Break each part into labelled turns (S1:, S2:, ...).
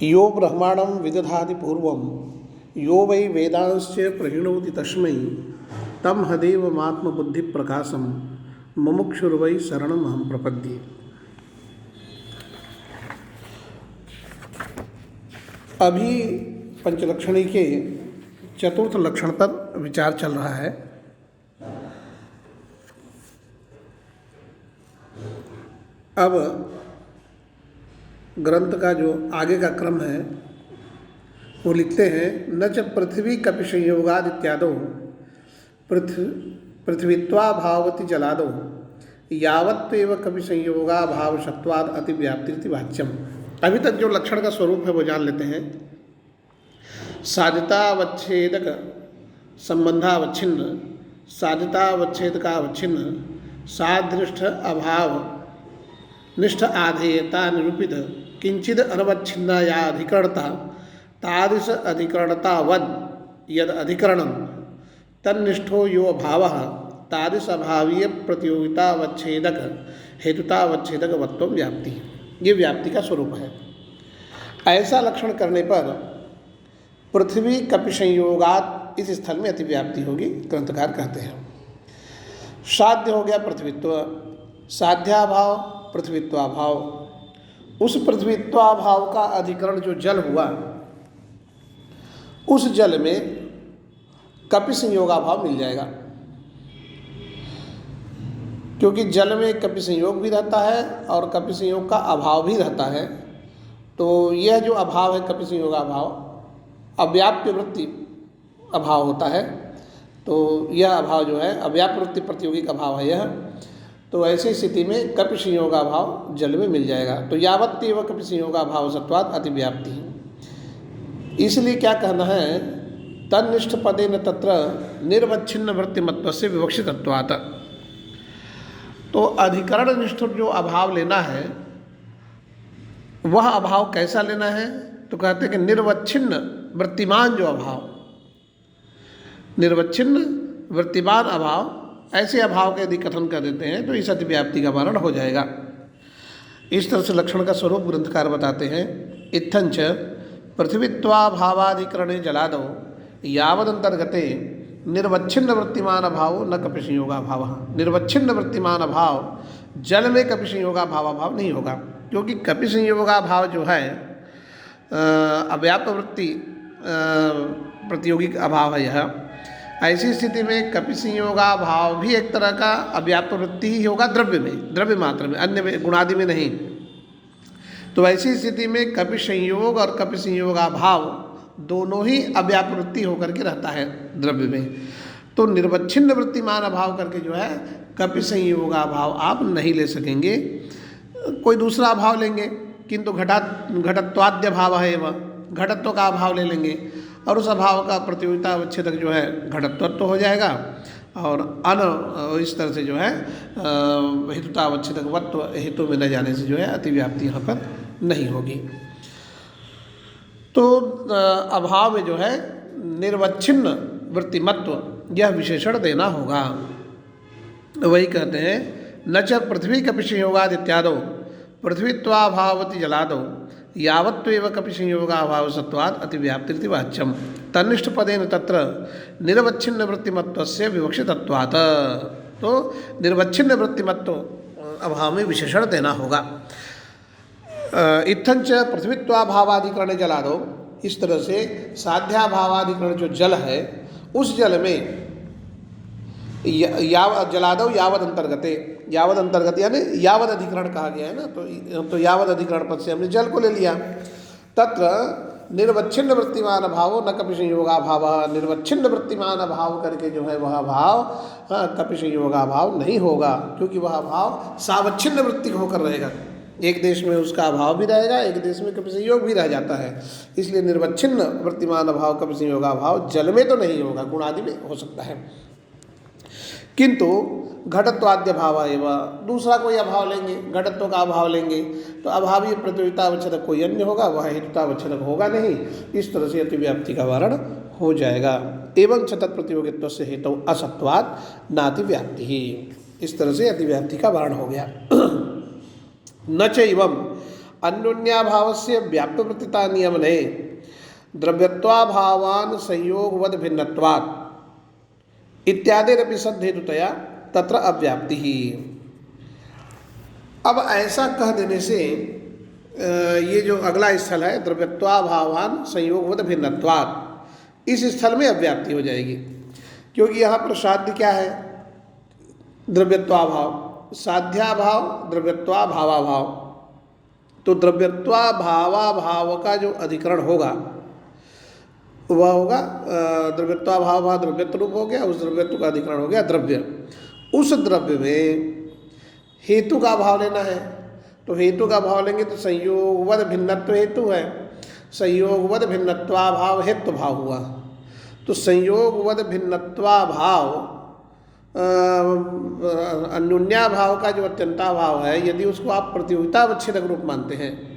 S1: यो ब्रह्मांडं विदधाति पूर्वं यो वै वेदांश्च प्रहिणोति तस्मै तं हदेवमात्मबुद्धिप्रकाशं मुमुक्षुर्वै शरणमहं प्रपद्ये। अभी पंचलक्षणी के चतुर्थ लक्षण पर विचार चल रहा है। अब ग्रंथ का जो आगे का क्रम है वो लिखते हैं, न च पृथ्वी कपि संयोगाद इत्यादो पृथ्वीत्वा भावति जलादो यावत्वेव कपि संयोगा भाव सत्वाद अति व्याप्ति वाच्यम। अभी तक जो लक्षण का स्वरूप है वो जान लेते हैं। साध्यतावच्छेदक संबंधावच्छिन्न, साध्यतावच्छेदकावच्छिन्न, सादृष्ट अभाव निष्ठ आधेयता निरूपित किंचिद अनवच्छिन्ना या अधिकरणता तादृश अधिकरणतावद यद अधिकरणं तन्निष्ठो यो भावः तादृश अभावीय प्रतियोगितावच्छेदक हेतुतावच्छेदक वत्व व्याप्ति। ये व्याप्ति का स्वरूप है। ऐसा लक्षण करने पर पृथ्वी कपि संयोगात इस स्थल में अतिव्याप्ति होगी, ग्रंथकार कहते हैं। साध्य हो गया पृथ्वीत्व, साध्याभाव पृथ्वीत्वाभाव, उस पृथ्वीत्वाभाव का अधिकरण जो जल हुआ, उस जल में कपि संयोगाभाव मिल जाएगा, क्योंकि जल में कपि संयोग भी रहता है और कपि संयोग का अभाव भी रहता है। तो यह जो अभाव है कपि संयोगाभाव, अव्याप्य वृत्ति अभाव होता है। तो यह अभाव जो है अव्याप्य वृत्ति प्रतियोगिक अभाव है यह। तो ऐसी स्थिति में कपि संयोगाभाव जल में मिल जाएगा। तो यावत्तेव कपि संयोगाभाव सत्वात् अतिव्याप्ति। इसलिए क्या कहना है, तन्निष्ठ पदेन तत्र निर्वच्छिन्न वृत्तिमत्वस्य विवक्षितत्वात्। तो अधिकरण निष्ठ जो अभाव लेना है वह अभाव कैसा लेना है, तो कहते हैं कि निर्वच्छिन्न वृत्तिमान जो अभाव, निर्वच्छिन्न वृत्तिमान अभाव, ऐसे अभाव के यदि कथन कर देते हैं तो इस अतिव्याप्ति का वारण हो जाएगा। इस तरह से लक्षण का स्वरूप ग्रंथकार बताते हैं। इत्थंच पृथ्वीत्वाभावाधिकरणे जलादो यावदंतर्गते निर्वच्छिन्न वृत्तिमान अभाव न कपि संयोगाभाव। निर्वच्छिन्न वृत्तिमान अभाव जल में कपि संयोगाभाव नहीं होगा, क्योंकि कपि संयोगाभाव जो है अव्याप्त वृत्ति प्रतियोगिक अभाव है यह। ऐसी स्थिति में कपि संयोगाभाव भी एक तरह का अव्याप्त वृत्ति ही होगा, द्रव्य में, द्रव्य मात्र में, अन्य में, गुणादि में नहीं। तो ऐसी स्थिति में कपि संयोग और कपि संयोगाभाव दोनों ही अव्याप्त वृत्ति होकर के रहता है द्रव्य में। तो निर्वच्छिन्न वृत्तिमान अभाव करके जो है कपि संयोगाभाव आप नहीं ले सकेंगे, कोई दूसरा अभाव लेंगे। किंतु घटत्वाद्य भाव है वह, घटत्व का अभाव ले लेंगे और उस अभाव का प्रतियोगिता अवच्छेदक जो है घटत्व हो जाएगा, और इस तरह से जो है हेतुता अवच्छेदक वत्व हेतु में न जाने से जो है अतिव्याप्ति यहाँ पर नहीं होगी। तो अभाव में जो है निर्वच्छिन्न वृत्तिमत्व यह विशेषण देना होगा। वही कहते हैं, न च पृथ्वी कपि संयोगाद इत्यादो पृथ्वीत्वाभावति जलादो यावत्वेव कपि संयोगाभाव सत्वात् अतिव्याप्ति वाच्यम। तन्निष्ठ पदेन तत्र निर्वच्छिन्न वृत्तिमत्वस्य विवक्षितत्वात्। तो निर्वच्छिन्न वृत्तिमत्व अभाव में विशेषण देना होगा। इत्थंच पृथ्वीत्वाभावाधिकरणे जलादो, इस तरह से साध्याभावाधिकरण जो जल है उस जल में जलादो यावद अंतर्गते, यावद अंतर्गत यानी यावद अधिकरण कहा गया है ना, तो यावद अधिकरण पद से हमने जल को ले लिया। तत्र निर्वच्छिन्न वृत्तिमान भावो न कपि संयोगाभाव, निर्वच्छिन्न वृत्तिमान भाव करके जो है वह भाव कपि संयोगाभाव नहीं होगा, क्योंकि वह भाव सावच्छिन्न वृत्ति होकर रहेगा। एक देश में उसका अभाव भी रहेगा, एक देश में कपि संयोग भी रह जाता है। इसलिए निर्वच्छिन्न वृत्तिमान भाव कपि संयोगाभाव जल में तो नहीं होगा, गुणादि में हो सकता है। किंतु घटत्वाद्य भाव एवं दूसरा कोई अभाव लेंगे, घटत्व का अभाव लेंगे तो अभावी प्रतियोगितावच्छेदक कोई अन्य होगा, वह हेतुतावच्छेदक होगा नहीं। इस तरह से अतिव्याप्ति का वारण हो जाएगा। एवं च तत्प्रतियोगित्व से हेतु असत्वात् नातिव्याप्ति ही। इस तरह से अतिव्याप्ति का वारण हो गया। न च एवं अन्योन्याभाव से व्याप्यवृत्तिता नियमने द्रव्यत्वाभावान संयोगवद भिन्नत्वात् इत्यादिरपि सद्धेतुतया तत्र अव्याप्ति ही। अब ऐसा कह देने से ये जो अगला स्थल है द्रव्यत्वाभावान संयोगवद भिन्नत्वात्, इस स्थल में अव्याप्ति हो जाएगी, क्योंकि यहाँ पर साध्य क्या है? द्रव्यत्वाभाव, साध्याभाव, द्रव्यत्वाभावाभाव। तो द्रव्यत्वाभावाभाव का जो अधिकरण होगा वह होगा द्रव्यत्वाभाव, द्रव्यत्व रूप हो गया, उस द्रव्यत्व का अधिकरण हो गया द्रव्य। उस द्रव्य में हेतु का भाव लेना है, तो हेतु का भाव लेंगे तो संयोगवद भिन्नत्व हेतु है, संयोगवद भिन्नत्वाभाव हेतु भाव हुआ। तो संयोगवद भिन्नत्वाभाव अन्योन्याभाव का जो अत्यंताभाव है, यदि उसको आप प्रतियोगितावच्छेदक रूप मानते हैं,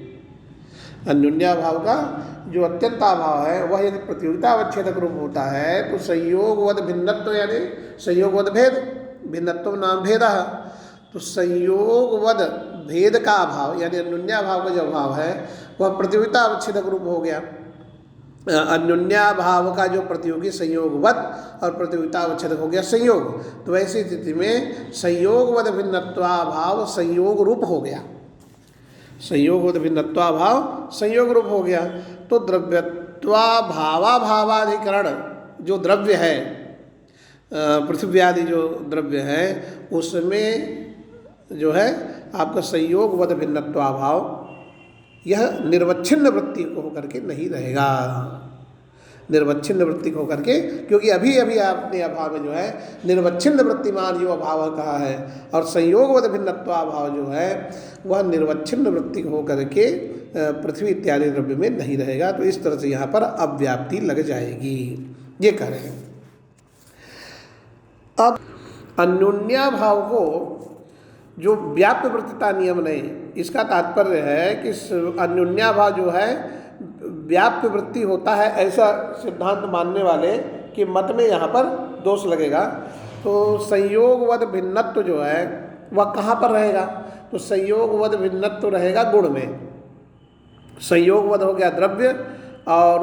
S1: अन्योन्याभाव का जो अत्यंताभाव है वह यदि प्रतियोगितावच्छेदक रूप होता है, तो संयोगवद भिन्नत्व यानी संयोगवद भेद, भिन्नत्व नाम भेदः, तो संयोगवद भेद का अभाव यानी अन्योन्याभाव का जो अभाव है वह प्रतियोगितावच्छेदक रूप हो गया। अन्योन्याभाव का जो प्रतियोगी संयोगवद और प्रतियोगितावच्छेदक हो गया संयोग। तो ऐसी स्थिति में संयोगवद भिन्नत्वाभाव संयोग रूप हो गया, संयोगवद भिन्नत्वाभाव संयोग रूप हो गया। तो द्रव्यत्वाभावाभावाधिकरण जो द्रव्य है, पृथ्वी आदि जो द्रव्य है, उसमें जो है आपका संयोगवद भिन्नत्वाभाव यह निर्वच्छिन्न वृत्ति को होकर के नहीं रहेगा, निर्वच्छिन्न वृत्ति को होकर के, क्योंकि अभी अभी आपने अभाव में जो है निर्वच्छिन्न वृत्तिमान जो अभाव कहा है, और संयोगवद भिन्नत्वाभाव जो है वह निर्वच्छिन्न वृत्ति को होकर के पृथ्वी इत्यादि द्रव्य में नहीं रहेगा। तो इस तरह से यहाँ पर अव्याप्ति लग जाएगी, ये कह रहे हैं। अब अन्योन्याभाव को जो व्याप्यवृत्तिता नियम नहीं, इसका तात्पर्य है कि अन्योन्याभाव जो है व्याप्य वृत्ति होता है, ऐसा सिद्धांत मानने वाले कि मत में यहाँ पर दोष लगेगा। तो संयोगवद भिन्नत्व जो है वह कहाँ पर रहेगा? तो संयोगवद भिन्नत्व रहेगा गुण में। संयोगवद हो गया द्रव्य और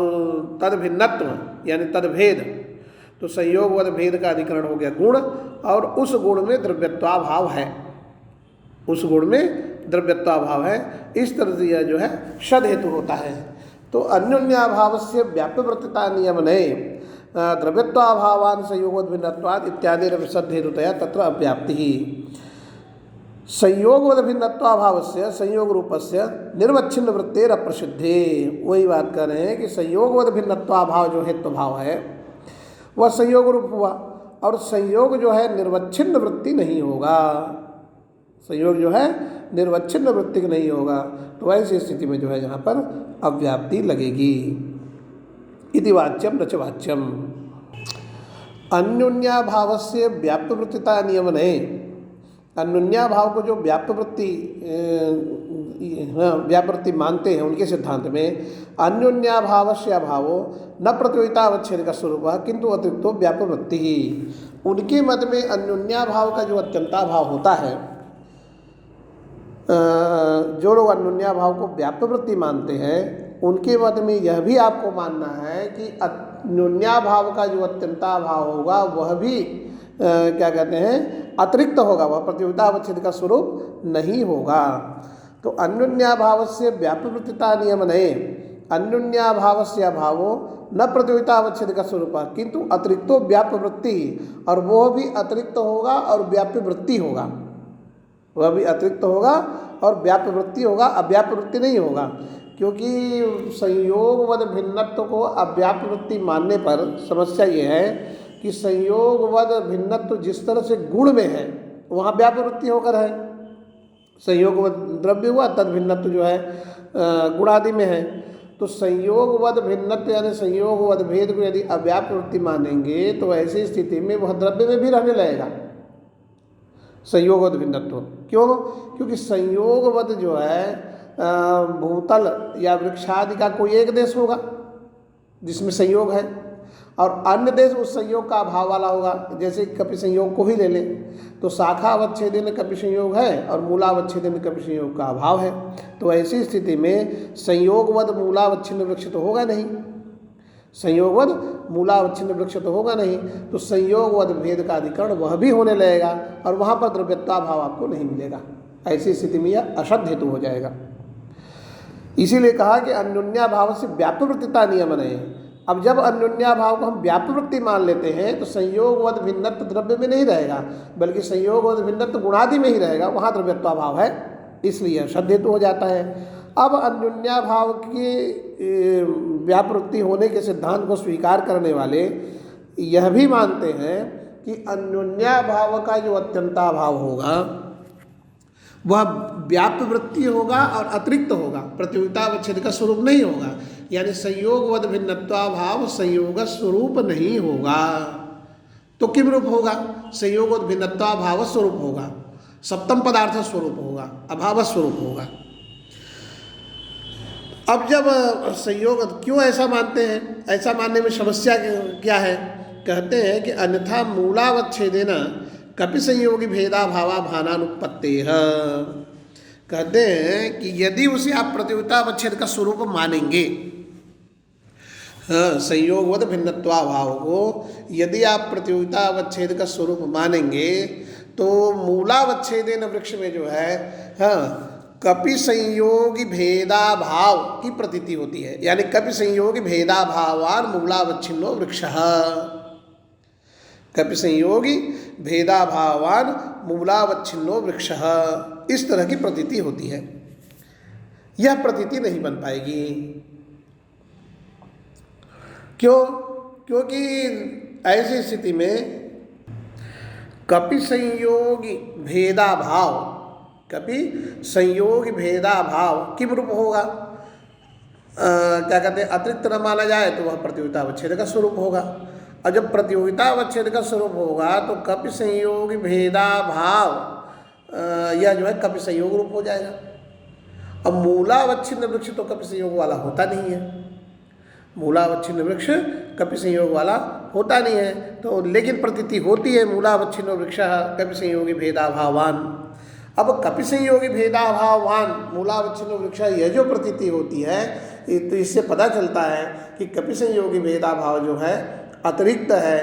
S1: तद भिन्नत्व यानी तद भेद, तो संयोगवद भेद का अधिकरण हो गया गुण, और उस गुण में द्रव्यत्वाभाव है, उस गुण में द्रव्यत्वाभाव है। इस तरह से यह जो है षद हेतु होता है। तो अन्योन्याभाव से व्याप्यवृत्तिता नियमने द्रव्यत्वाभावान संयोगवद भिन्नत्वात् इत्यादि षद हेतुतया तत्र अव्याप्ति ही। संयोगवद भिन्नत्वाभाव से संयोग रूपस्य निर्वच्छिन्न वृत्तेर अप्रसिद्धे, वही बात कर रहे हैं कि संयोगवद भिन्नत्वाभाव जो हेतु भाव है वह संयोग रूप हुआ, और संयोग जो है निर्वच्छिन्न वृत्ति नहीं होगा, संयोग जो है निर्वच्छिन्न वृत्ति नहीं होगा। तो ऐसी स्थिति में जो है यहाँ पर अव्याप्ति लगेगी। इति वाच्यम न च वाच्यम। अन्योन्याभाव से व्याप्यवृत्तिता नियमन है, अन्योन्याभाव को जो व्याप्यवृत्ति मानते हैं उनके सिद्धांत में अन्योन्याभाव से अभावो न प्रतियोगितावच्छेद का स्वरूप किंतु अतिरिक्तो व्याप्यवृत्ति ही। उनके मत में अन्योन्याभाव का जो अत्यंताभाव होता है, जो लोग अन्योन्याभाव को व्याप्यवृत्ति मानते हैं उनके मत में यह भी आपको मानना है कि अन्योन्याभाव का जो अत्यंताभाव होगा वह भी क्या कहते हैं अतिरिक्त होगा, वह प्रतियोगितावच्छेद का स्वरूप नहीं होगा। तो अन्योन्याभाव से व्याप्यवृत्तिता नियमन है, अन्योन्याभाव से अभावो न प्रतियोगितावच्छेद का स्वरूप किंतु अतिरिक्तो व्याप्यवृत्ति, और वह भी अतिरिक्त होगा और व्याप्यवृत्ति होगा, वह भी अतिरिक्त होगा और व्याप्यवृत्ति होगा, अव्याप्यवृत्ति नहीं होगा। क्योंकि संयोगवद भिन्नत्व को अव्याप्यवृत्ति मानने पर समस्या ये है कि संयोगवद भिन्नत्व जिस तरह से गुण में है वहाँ व्याप्यवृत्ति होकर है, संयोगवद द्रव्य हुआ तद भिन्नत्व जो है गुणादि में है। तो संयोगवद भिन्नत्व यानी संयोगवद भेद को यदि अव्याप्यवृत्ति मानेंगे तो ऐसी स्थिति में वह द्रव्य में भी रहने लगेगा संयोगवद भिन्नत्व। क्यों? क्योंकि संयोगवद जो है भूतल या वृक्षादि का कोई एक देश होगा जिसमें संयोग है, और अन्य देश उस संयोग का अभाव वाला होगा। जैसे कपि संयोग को ही ले लें तो शाखा अवच्छेदन कपि संयोग है और मूलावच्छेदन कपि संयोग का अभाव है। तो ऐसी स्थिति में संयोगवद मूलावच्छिन्न वृक्ष तो होगा नहीं, संयोगवद मूलावच्छिन्न वृक्ष तो होगा नहीं, तो संयोगवद भेद का अधिकरण वह भी होने लगेगा और वहाँ पर द्रव्यत्वाभाव आपको नहीं मिलेगा। ऐसी स्थिति में यह अशुद्ध हेतु हो जाएगा। इसीलिए कहा कि अन्योन्याभाव से व्याप्तवृत्तिता नियमन है। अब जब अन्योन्याभाव को हम व्याप्तवृत्ति मान लेते हैं तो संयोगवद भिन्नत्व द्रव्य में नहीं रहेगा, बल्कि संयोगवद भिन्नत्व गुणादि में ही रहेगा, वहाँ द्रव्यत्वाभाव है, इसलिए अशुद्ध हेतु हो जाता है। अब अन्योन्याभाव की व्यापवृत्ति होने के सिद्धांत को स्वीकार करने वाले यह भी मानते हैं कि अन्योन्याभाव का जो अत्यंताभाव होगा वह व्यापवृत्ति होगा और अतिरिक्त होगा, प्रतियोगितावच्छेद का स्वरूप नहीं होगा। यानी संयोगवद भिन्नत्वाभाव संयोग स्वरूप नहीं होगा। तो किम रूप होगा? संयोगवद भिन्नत्वाभाव स्वरूप होगा, सप्तम पदार्थ स्वरूप होगा, अभाव स्वरूप होगा। अब जब संयोग क्यों ऐसा मानते हैं, ऐसा मानने में समस्या क्या है? कहते हैं कि अन्यथा मूलावच्छेदेन कपि संयोगी भेदा भावा भानानुपत्ते है। कहते हैं कि यदि उसे आप प्रतियोगितावच्छेद का स्वरूप मानेंगे, हाँ, संयोगवद भिन्नत्वाभाव को यदि आप प्रतियोगितावच्छेद का स्वरूप मानेंगे तो मूलावच्छेदेन वृक्ष में जो है, हाँ, कपि संयोगी भेदाभाव की प्रतीति होती है। यानी कपि संयोगी भेदाभावान मूलावच्छिन्नो वृक्षः, कपि संयोगी भेदाभावान मूलावच्छिन्नो वृक्षः, इस तरह की प्रतीति होती है। यह प्रतीति नहीं बन पाएगी। क्यों? क्योंकि ऐसी स्थिति में कपि संयोगी भेदाभाव, कपि संयोगी भेदाभाव किम रूप होगा? क्या कहते हैं, अतिरिक्त न माना जाए तो वह प्रतियोगितावच्छेद का स्वरूप होगा। और जब प्रतियोगितावच्छेद का स्वरूप होगा तो कपि संयोगी भेदाभाव यह जो है कपि संयोग रूप हो जाएगा। अब मूलावच्छिन्न वृक्ष तो कपि संयोग वाला होता नहीं है, मूलावच्छिन्न वृक्ष कपि संयोग वाला होता नहीं है। तो लेकिन प्रतीति होती है मूलावच्छिन्न वृक्ष कपि संयोगी भेदाभावान। अब कपि संयोगी भेदाभावान मूलावच्छिन्न वृक्ष, यह जो प्रतीति होती है तो इससे पता चलता है कि कपि संयोगी भेदाभाव जो है अतिरिक्त है,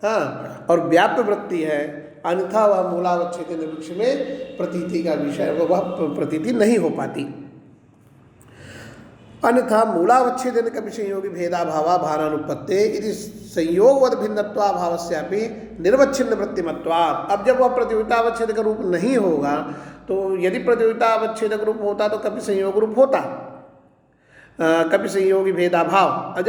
S1: हाँ, और व्याप्त वृत्ति है। अन्यथा वह मूलावच्छेदन वृक्ष में प्रतीति का विषय, वह प्रतीति नहीं हो पाती। अन्यथा मूलावच्छेदन कपि संयोगी भेदाभावा भानानुपत्ते इति संयोगवद भिन्नत्वाभावस्यापि निर्वच्छिन्न वृत्तिमत्वात्। अब जब वह प्रतियोगितावच्छेद का रूप नहीं होगा तो यदि प्रतियोगितावच्छेद रूप होता तो कपि संयोग रूप होता, कपि संयोगी भेदाभाव। और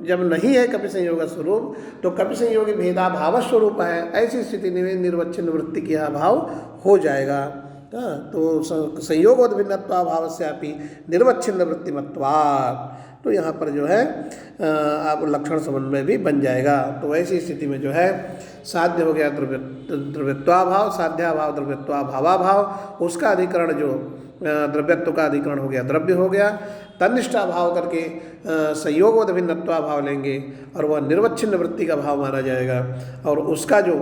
S1: जब नहीं है कपि संयोग स्वरूप तो कपि संयोगी भेदाभाव स्वरूप है। ऐसी स्थिति में निर्वच्छिन्न वृत्ति के अभाव हो जाएगा। तो संयोगवद भिन्नत्वाभावस्यापि निर्वच्छिन्न वृत्तिमत्वात्। तो यहाँ पर जो है आप लक्षण समन्वय भी बन जाएगा। तो ऐसी स्थिति में जो है साध्य हो गया द्रव्यत्वाभाव, साध्याभाव द्रव्यत्वाभावाभाव, उसका अधिकरण जो द्रव्यत्व का अधिकरण हो गया द्रव्य हो गया। तन्निष्ठा भाव करके संयोगवद भिन्नत्वाभाव लेंगे और वह निर्वच्छिन्न वृत्ति का भाव माना जाएगा। और उसका जो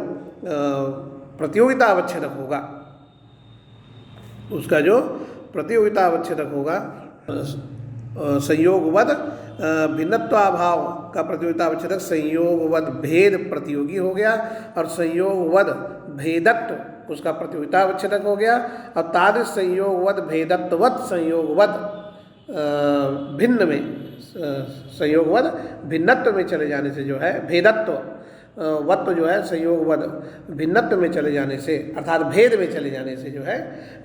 S1: प्रतियोगितावच्छेदक होगा, उसका जो प्रतियोगितावच्छेदक होगा संयोगवद भिन्नत्वाभाव का प्रतियोगितावच्छेदक संयोगवद भेद प्रतियोगी हो गया और संयोगवद भेदत्व उसका प्रतियोगितावच्छेदक हो गया। और तादृश संयोगवद भेदत्ववत् संयोगवद भिन्न में, संयोगवद भिन्नत्व में चले जाने से जो है भेदत्व वत्व जो है संयोगवद भिन्नत्व में चले जाने से, अर्थात भेद में चले जाने से जो है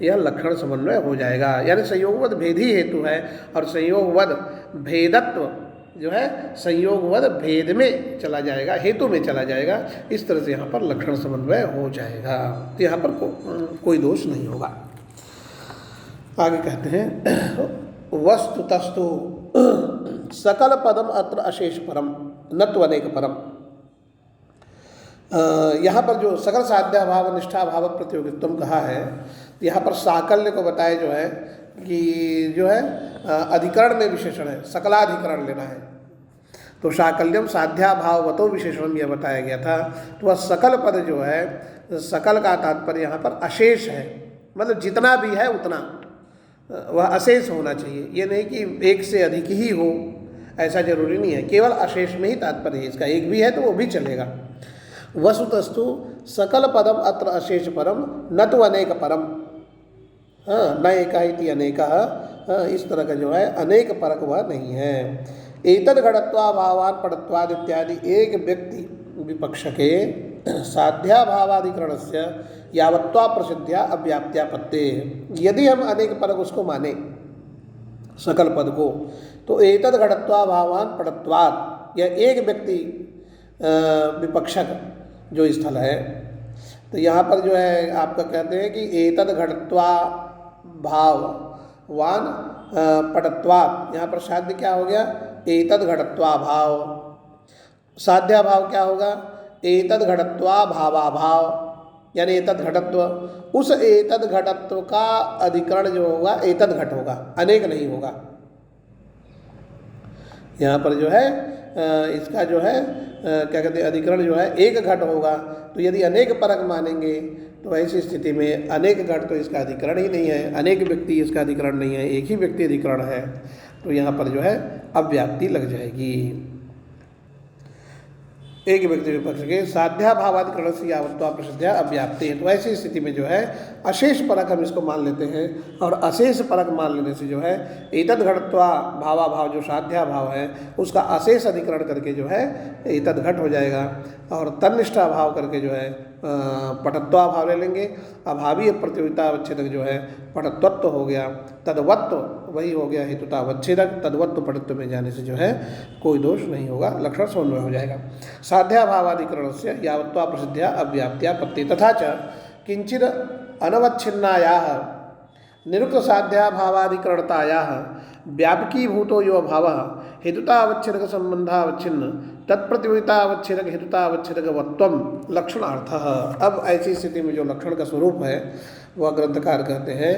S1: यह लक्षण समन्वय हो जाएगा। यानी संयोगवद भेद ही हेतु है और संयोगवद भेदत्व जो है संयोगवद भेद में चला जाएगा, हेतु में चला जाएगा। इस तरह से यहाँ पर लक्षण समन्वय हो जाएगा। तो यहाँ पर कोई दोष नहीं होगा। आगे कहते हैं वस्तुतस्तु सकल पदम अत्र अशेष परम नत्व अनेक परम। यहाँ पर जो सकल साध्याभाव निष्ठाभाव प्रतियोगित्वम कहा है, यहाँ पर साकल्य को बताए जो है कि जो है अधिकरण में विशेषण है, सकलाधिकरण लेना है। तो साकल्यम साध्याभाववतो विशेषण यह बताया गया था। तो वह सकल पद जो है, सकल का तात्पर्य यहाँ पर अशेष है, मतलब जितना भी है उतना वह अशेष होना चाहिए। ये नहीं कि एक से अधिक ही हो, ऐसा जरूरी नहीं है, केवल अशेष में ही तात्पर्य है इसका। एक भी है तो वो भी चलेगा। वसुतस्तु सकल पदम अत्र अशेष परम न तो अनेक परम, हाँ, न एका इति अनेका, हाँ, इस तरह का जो है अनेक परक वह नहीं है। एतद घटत्वा भावान पटत्वाद इत्यादि एक व्यक्ति विपक्ष के साध्याभावाधिकरण से यावत्वा प्रसिद्ध्या अव्याप्त्यापत्ते, यदि हम अनेक परक उसको माने सकल पद को, तो एतद घटत्वा भावान पटत्वाद, यह एक व्यक्ति विपक्षक जो स्थल है, तो यहाँ पर जो है आपका कहते हैं कि एतद घटत्वा भावान पटत्वाद, यहाँ पर साध्य क्या हो गया, एतद घटत्वा भाव, साध्या भाव क्या होगा, एतद घटत्वा भावाभाव, यानी एतद घटत्व, उस एतद घटत्व का अधिकरण जो होगा एतद घट होगा, अनेक नहीं होगा। यहाँ पर जो है इसका जो है क्या कहते हैं, अधिकरण जो है एक घट होगा। तो यदि अनेक परक मानेंगे तो ऐसी स्थिति में अनेक घट तो इसका अधिकरण ही नहीं है, अनेक व्यक्ति इसका अधिकरण नहीं है, एक ही व्यक्ति अधिकरण है, तो यहाँ पर जो है अव्याप्ति लग जाएगी। एक व्यक्ति विपक्ष के साध्याभावाधिकरण से यावत्वा प्रसिद्ध्या अव्याप्ति है। तो ऐसी स्थिति में जो है अशेष परक हम इसको मान लेते हैं, और अशेष परक मान लेने से जो है एतद घटत्वा भावाभाव जो साध्या भाव है उसका अशेष अधिकरण करके जो है एतद घट हो जाएगा, और तन्निष्ठा भाव करके जो है पटत्वा भाव ले लेंगे। अभावीय प्रतियोगिता अवच्छेदक जो है पटत्वत्व हो गया, तद्वत्व वही हो गया हेतुता अवच्छेदक, तद्वत्व पटत्व में जाने से जो है कोई दोष नहीं होगा, लक्षण समन्वय हो जाएगा। साध्याभावाधिकरण से यावत्वा प्रसिद्ध्या अव्याप्त्यापत्ति तथा च किंचिद अनवच्छिन्नायाः निरुक्त साध्याभावाधिकरणतायाः व्यापकी भूतो यो भावः हेतुतावच्छेदक संबंधावच्छिन्न तत्प्रतियोगितावच्छेदक हेतुतावच्छेदकवत्वम लक्षणार्थः। अब ऐसी स्थिति में जो लक्षण का स्वरूप है वह ग्रंथकार कहते हैं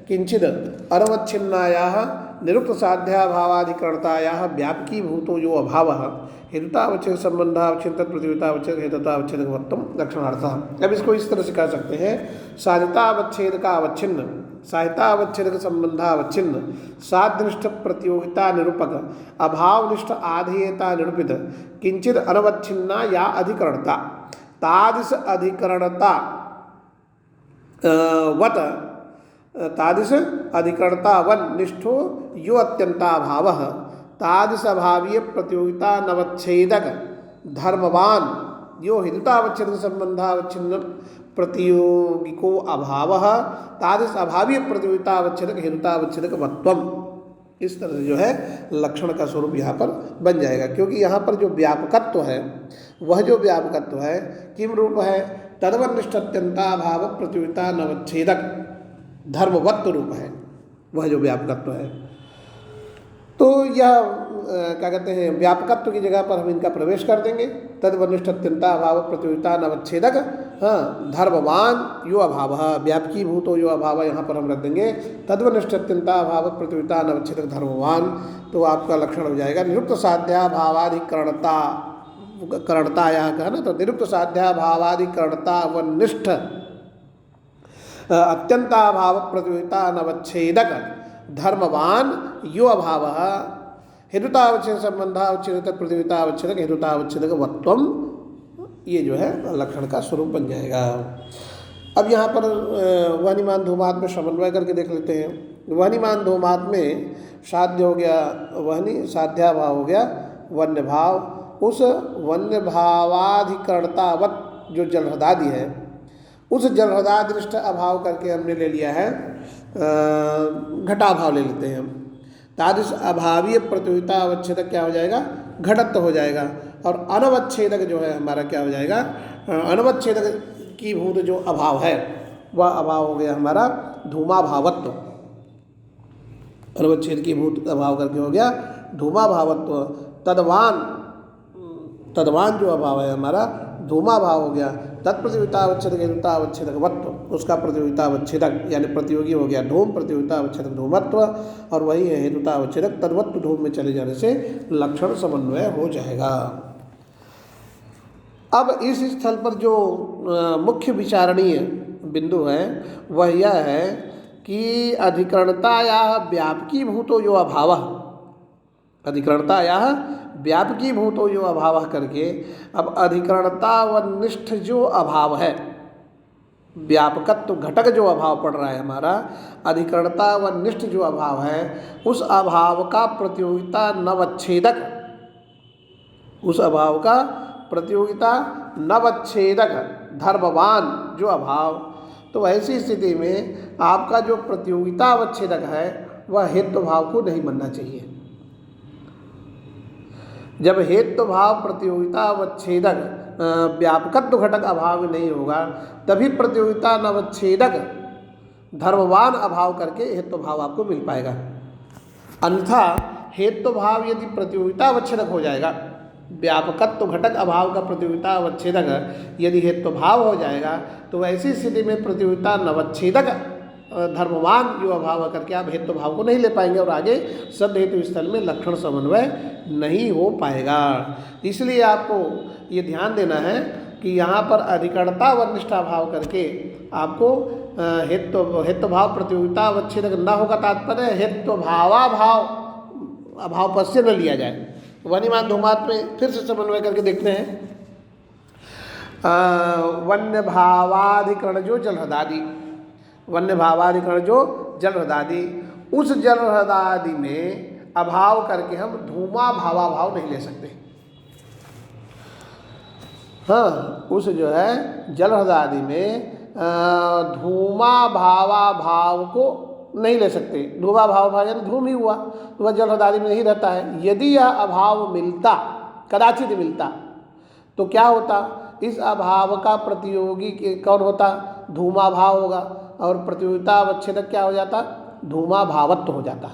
S1: किंचिद अनवच्छिन्नायाः निरुक्त साध्याभावाधिकरणतायाः व्यापकी भूतो यो अभावः हेतुतावच्छेदक संबंधावच्छिन्न तत्प्रतियोगितावच्छेदक हेतुतावच्छेदकवत्वम लक्षणार्थः। अब इसको इस तरह से कह सकते हैं, साधितावच्छेदकावच्छिन्न साहितावच्छेदक संबंधावच्छिन्न साध्यनिष्ठ प्रतियोगिता निरूपक अभावनिष्ठ आधेयता निरूपित किंचित अनवच्छिन्ना या अधिकरणता तादृश अधिकरणता वत तादृश अधिकरणता वन निष्ठो यो अत्यंताभाव तादृश अभावीय प्रतियोगिता नवच्छेदक धर्मवान यो हेतुतावच्छेदक संबंधावच्छिन्न प्रतियोगिको अभावः तादृश अभावीय प्रतियोगितावच्छेदक हेतुतावच्छेदक वत्वम। इस तरह से जो है लक्षण का स्वरूप यहाँ पर बन जाएगा, क्योंकि यहाँ पर जो व्यापकत्व है वह जो व्यापकत्व है किम रूप है, तदवनिष्ठत्यंताभाव प्रतियोगिता नवच्छेदक धर्मवत्व रूप है वह जो व्यापकत्व है। तो यह क्या कहते हैं, व्यापकत्व की जगह पर हम इनका प्रवेश कर देंगे, तदवनिष्ठत्यंता अभाव प्रतियोगिता नवच्छेदक, हाँ, धर्मवान यो अभाव, व्यापकी भूतो यो अभाव यहाँ पर हम रख देंगे तदवनिष्ठत्यंता अभाव प्रतियोगिता नवच्छेदक धर्मवान। तो आपका लक्षण हो जाएगा निरुक्त साध्याभावाधिकरणता, करणता यहाँ कहा ना, तो निरुक्त साध्याभावाधिकरणता व निष्ठ अत्यंताभाव प्रतियोगिता नवच्छेदक धर्मवान यो अभाव हेतुतावच्छेद संबंधावच्छेद प्रतियोगितावच्छेदक हेतुतावच्छेदक वत्वम, ये जो है लक्षण का स्वरूप बन जाएगा। अब यहाँ पर वहनिमान धूमात में समन्वय करके देख लेते हैं। वहनिमान धूमात में साध्य हो गया वहनी, साध्या भाव हो गया वन्य भाव, उस वन्य भावाधिकरणतावत जो जलहृदादि है उस जलहृदादृष्ट अभाव करके हमने ले लिया है घटाभाव ले लेते हैं हम। तादृश अभावीय प्रतियोगिता अवच्छेदक क्या हो जाएगा, घटत्व हो जाएगा, और अनवच्छेदक जो है हमारा क्या हो जाएगा, अनवच्छेदक की भूत जो अभाव है वह अभाव हो गया हमारा धूमाभावत्व, अनवच्छेद की भूत अभाव करके हो गया धूमाभावत्व। तदवान जो अभाव है हमारा धूमाभाव हो गया, तत्प्रतियोगितावच्छेदक हेतुतावच्छेदक वत्व, उसका प्रतियोगिता अवच्छेदक यानी प्रतियोगी हो गया धूम, प्रतियोगिता अवच्छेदक धूमत्व, और वही है हेतुता अवच्छेदक तद्वत्व धूम में चले जाने से लक्षण समन्वय हो जाएगा। अब इस स्थल पर जो मुख्य विचारणीय बिंदु है वह यह है कि अधिकरणता या व्यापकी भूतो जो अभाव, अधिकरणता या व्यापकी भूतो जो अभाव करके अब अधिकरणता व निष्ठ जो अभाव है, व्यापकत्व घटक जो अभाव पड़ रहा है हमारा, अधिकरणता व निष्ठ जो अभाव है उस अभाव का प्रतियोगिता नवच्छेदक, उस अभाव का प्रतियोगिता नवच्छेदक धर्मवान जो अभाव, तो ऐसी स्थिति में आपका जो प्रतियोगिता अवच्छेदक है वह हेतु भाव को नहीं बनना चाहिए। जब हेतु भाव प्रतियोगिता अवच्छेदक व्यापकत्व घटक अभाव में नहीं होगा तभी प्रतियोगिता नवच्छेदक धर्मवान अभाव करके हेतु भाव आपको मिल पाएगा। अन्यथा हेतु भाव यदि प्रतियोगिता अवच्छेदक हो जाएगा, व्यापकत्व घटक अभाव का प्रतियोगिता अवच्छेदक यदि हेतु भाव हो जाएगा तो ऐसी स्थिति में प्रतियोगिता नवच्छेदक धर्मवान जो अभाव करके आप हेतु भाव को नहीं ले पाएंगे और आगे शब्द हेतु स्थल में लक्षण समन्वय नहीं हो पाएगा। इसलिए आपको ये ध्यान देना है कि यहाँ पर अधिकरणता व निष्ठा भाव करके आपको हेतु भाव प्रतियोगिता अवच्छेदक न होगा, तात्पर्य हेतु भावाभाव अभाव पद से न लिया जाए। वन्यमान धूमात में फिर से समन्वय करके देखते हैं। वन्य भावाधिकरण जो जल हृदादि, वन्य भावाधिकरण जो जल हृदादि, उस जल हृदादि में अभाव करके हम धूमा भावाभाव नहीं ले सकते। हाँ, उस जो है जल हृदादि में धूमा भावाभाव को नहीं ले सकते। धूमा भावाभाव यानी धूम ही हुआ तो वह जल हृदादि में नहीं रहता है। यदि यह अभाव मिलता, कदाचित मिलता, तो क्या होता, इस अभाव का प्रतियोगी कौन होता, धूमा भाव होगा, और प्रतियोगिता अवच्छेदक क्या हो जाता, धूमा भावत्व हो जाता।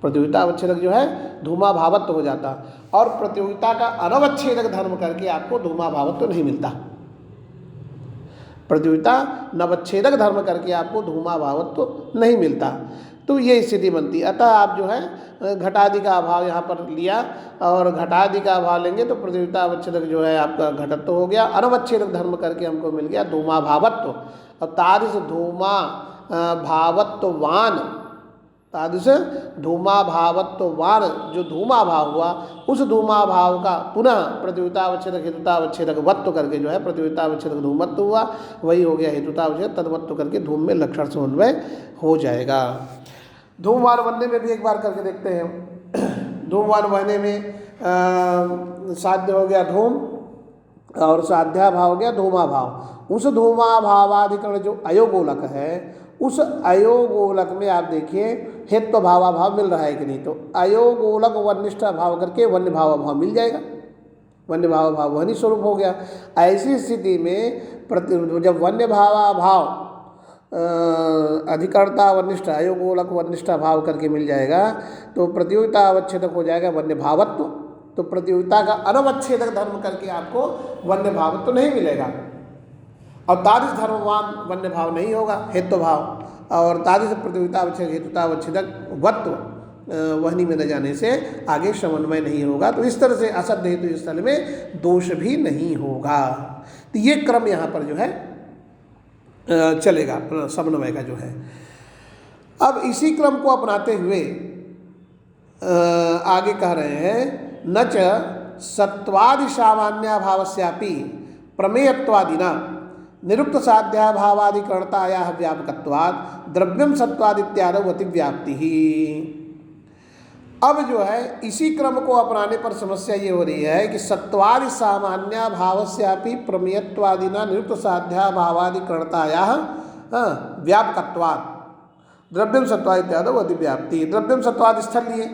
S1: प्रतियोगिता अवच्छेदक जो है धूमा भावत्व हो जाता, और प्रतियोगिता का अनवच्छेदक धर्म करके आपको धूमा भावत्व नहीं मिलता। प्रतियोगिता नवच्छेदक धर्म करके आपको धूमा भावत्व नहीं मिलता। तो ये स्थिति बनती। अतः आप जो है घटादि का अभाव यहाँ पर लिया, और घटादि का अभाव लेंगे तो प्रतियोगिता अवच्छेदक जो है आपका घटत्व हो गया, अनवच्छेदक धर्म करके हमको मिल गया धूमा भावत्व। अब तादृश धूमा भावत्ववान, तादृश धूमा भावत्ववान जो धूमा भाव हुआ, उस धूमा भाव का पुनः प्रतियोगिता अवच्छेदक हेतुता अवच्छेदक वत्व करके जो है प्रतियोगिता अवच्छेदक धूमत्व हुआ, वही हो गया हेतुता अवच्छेदक तद्वत्व करके धूम में लक्षण समन्वय हो जाएगा। धूमवान बनने में भी एक बार करके देखते हैं। धूमवान बनने में साध्य हो गया धूम और साध्या भाव हो गया धूमा भाव। उस धूमा भावाधिकरण जो अयोगोलक है, उस अयोगोलक में आप देखिए हेत्व भावाभाव मिल रहा है कि नहीं, तो अयोगोलक वन्यनिष्ठा भाव करके वन्य भावाभाव मिल जाएगा, वन्य भावाभाव वन्य स्वरूप हो गया। ऐसी स्थिति में जब वन्य भावाभाव अधिकरणता वन्यनिष्ठा अयोगोलक वन्यनिष्ठा भाव करके मिल जाएगा तो प्रतियोगिता अवच्छेदक हो जाएगा वन्य भावत्व। तो प्रतियोगिता का अनवच्छेदक धर्म करके आपको वन्य भावत्व नहीं मिलेगा, और तादृश धर्मवान वन्य भाव नहीं होगा हेतु भाव, और तादृश प्रतियोगिता अवच्छेदक हेतुता अवच्छेदक वत्व वहनी में न जाने से आगे समन्वय नहीं होगा। तो इस तरह से असद्ध हेतु स्थल में दोष भी नहीं होगा। तो ये क्रम यहाँ पर जो है चलेगा समन्वय का जो है। अब इसी क्रम को अपनाते हुए आगे कह रहे हैं न च सत्वादि सामान्याभावस्यापि प्रमेयत्वादिना निरुक्त साध्याभावादिकरणताया व्यापकत्वात् द्रव्यम सत्वादित्यादौ अतिव्याप्ति ही। अब जो है इसी क्रम को अपनाने पर समस्या ये हो रही है कि सत्वादि सामान्याभावस्यापि प्रमेयत्वादिना निरुक्त साध्याभावादिकरणताया व्यापकत्वात् द्रव्यम सत्वादित्यादौ अतिव्याप्ति। द्रव्यम सत्वादि स्थल लिए,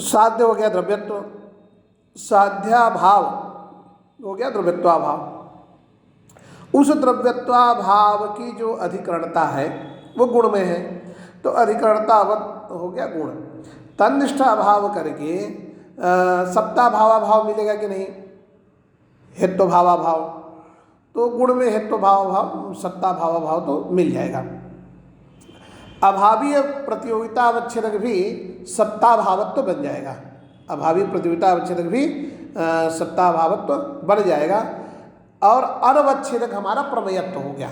S1: साध्य हो गया द्रव्यत्व, साध्याभाव हो गया द्रव्यत्वाभाव। उस द्रव्यत्वाभाव की जो अधिकरणता है वो गुण में है, तो अधिकरणतावत हो गया गुण। तन्निष्ठा भाव करके सत्ता भावाभाव मिलेगा कि नहीं, हेतु भावाभाव। तो गुण में हेतु भाव भाव सत्ता भाव भाव तो मिल जाएगा। अभावीय प्रतियोगिता अवच्छेदक भी सत्ता भावत्व बन जाएगा। अभावी प्रतियोगिता अवच्छेदक भी सत्ता भावत्व बन जाएगा। और अनवच्छेदक हमारा प्रमेयत्व हो गया।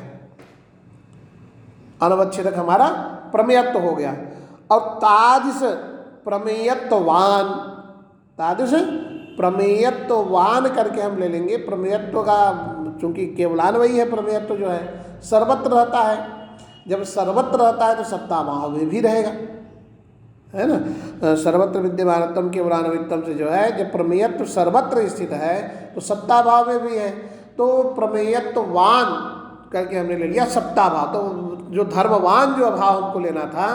S1: अनवच्छेदक हमारा प्रमेयत्व हो गया। और तादृश प्रमेयत्ववान, तादृश प्रमेयत्ववान करके हम ले लेंगे। प्रमेयत्व का चूंकि केवलान्वयी है, प्रमेयत्व जो है सर्वत्र रहता है। जब सर्वत्र रहता है तो सत्ता भाव में भी रहेगा, है ना। सर्वत्र विद्यमानत्म केवलान्वयित्वम से जो है, जब प्रमेयत्व सर्वत्र स्थित है तो सत्ता भाव में भी है। तो प्रमेयत्ववान करके हमने ले लिया सत्ता भाव। तो जो धर्मवान जो अभाव हमको लेना था,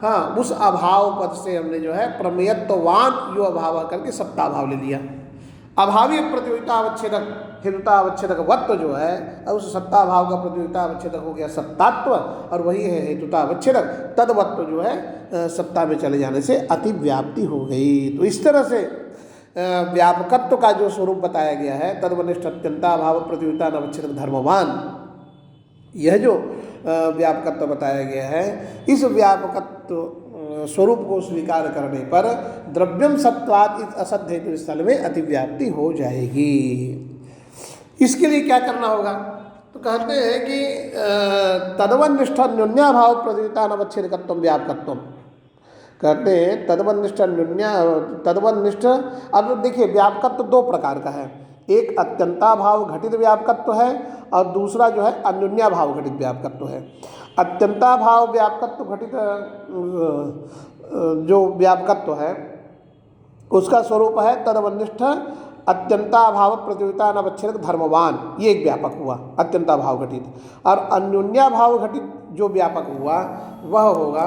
S1: हाँ, उस अभाव पद से हमने जो है प्रमेयत्ववान यो अभाव करके सत्ता भाव ले लिया। अभावी प्रतियोगिता अवच्छेदक हेतुता अवच्छेदक वत्व जो है, उस सत्ता भाव का प्रतियोगिता अवच्छेदक हो गया सत्तात्व, और वही है हेतुता अवच्छेदक। तदवत्व जो है सत्ता में चले जाने से अतिव्याप्ति हो गई। तो इस तरह से व्यापकत्व का जो स्वरूप बताया गया है, तदवनिष्ठ अत्यंता भाव प्रतियोगिता अवच्छेदक धर्मवान, यह जो व्यापकत्व बताया गया है, इस व्यापकत्व स्वरूप को स्वीकार करने पर द्रव्यम सत्वात् इस असद् हेतु स्थल में अतिव्याप्ति हो जाएगी। इसके लिए क्या करना होगा? तो कहते हैं कि तदवनिष्ठ न्यून्याभाव प्रतियोगिता अवच्छेदकत्व व्यापकत्व। कहते हैं तदवनिष्ठ तदवनिष्ठ। अब देखिए व्यापकत्व दो प्रकार का है, एक अत्यंताभाव घटित व्यापकत्व है और दूसरा जो है अन्योन्याभाव घटित व्यापकत्व है। अत्यंताभाव व्यापकत्व घटित जो व्यापकत्व है उसका स्वरूप है तदवनिष्ठ अत्यंताभाव प्रतियोगिता अवच्छेदक धर्मवान, ये एक व्यापक हुआ अत्यंताभाव घटित। और अन्योन्याभाव घटित जो व्यापक हुआ वह होगा